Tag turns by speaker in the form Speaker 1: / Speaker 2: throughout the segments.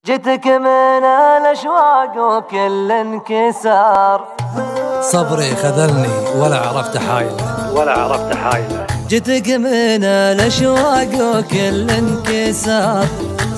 Speaker 1: جيتك من الاشواق وكل انكسار،
Speaker 2: صبري خذلني ولا عرفت حايله
Speaker 1: جيتك من الاشواق وكل انكسار،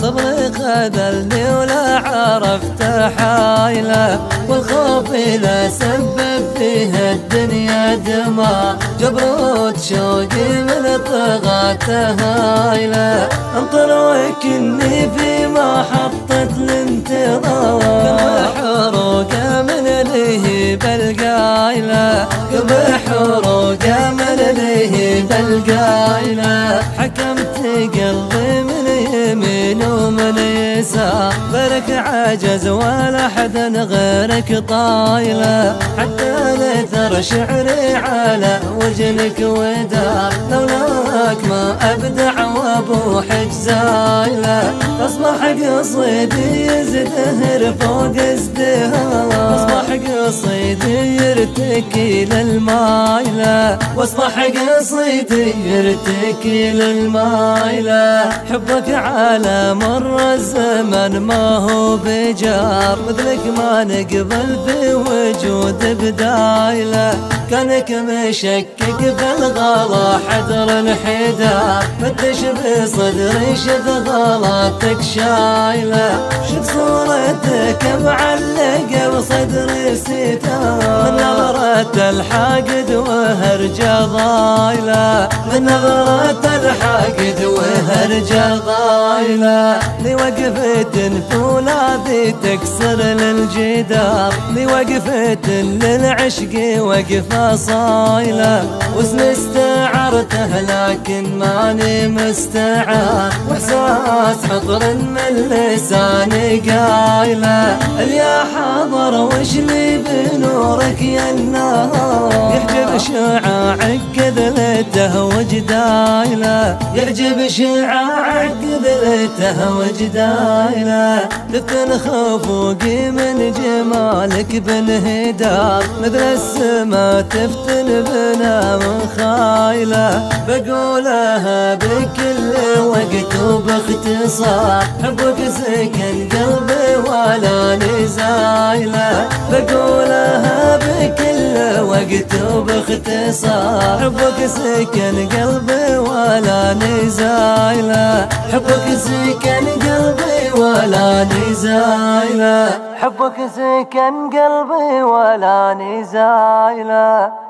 Speaker 1: صبري خذلني ولا عرفت حايله، والخوف لا سبب فيه الدنيا دمار، جبروت شوقي من طغاته هايله، انطر وكني في محطة الانتظار، قلب حروقه من لهيب القايله، قلب حروقه من لهيب القايله، حكمت قلبي من يمين ومن يسار، غيرك عجز ولا حد غيرك طايله، حتى نثر شعري على وجنك ودار، لولاك ما ابدع وابوح جزايله، اصبح قصيدي يزدهر فوق ازدهار، اصبح قصيدي يرتكي للمايله، واصبح قصيدي يرتكي للمايله، حبك على مر الزمن ما هو بجار، مثلك ما نقبل في وجود بدايله، كانك مشكك في الغلا حذر الحدار، فتش بصدري شف غلطك شايله، شف صورتك معلقه بصدري ستار، من نظرة الحاقد وهرجه ضايله، من نظرة الحاقد وهرجه ضايله، لي وقفة فولاذي تكسر للجدار، لي وقفة للعشق وقفة صايله، واسم استعرته لكن ماني مستعار، واحساس حضر من لساني قايله، اليا حاضر وش لي بنورك يا النهار، يحجب شعاعك كذلته وجدايله، يحجب شعاعك كذلته وجدايله، تفتن خفوقي من جمالك بانهدار، مثل السما تفتن بنا من خايله، بقولها بكل وقت وباختصار، حبك سكن قلبي ولا نزايله، بقولها بكل وقت وباختصار، حبك سكن قلبي ولا نزايله، حبك سكن قلبي ولا نزايله، حبك سكن قلبي ولا نزايله.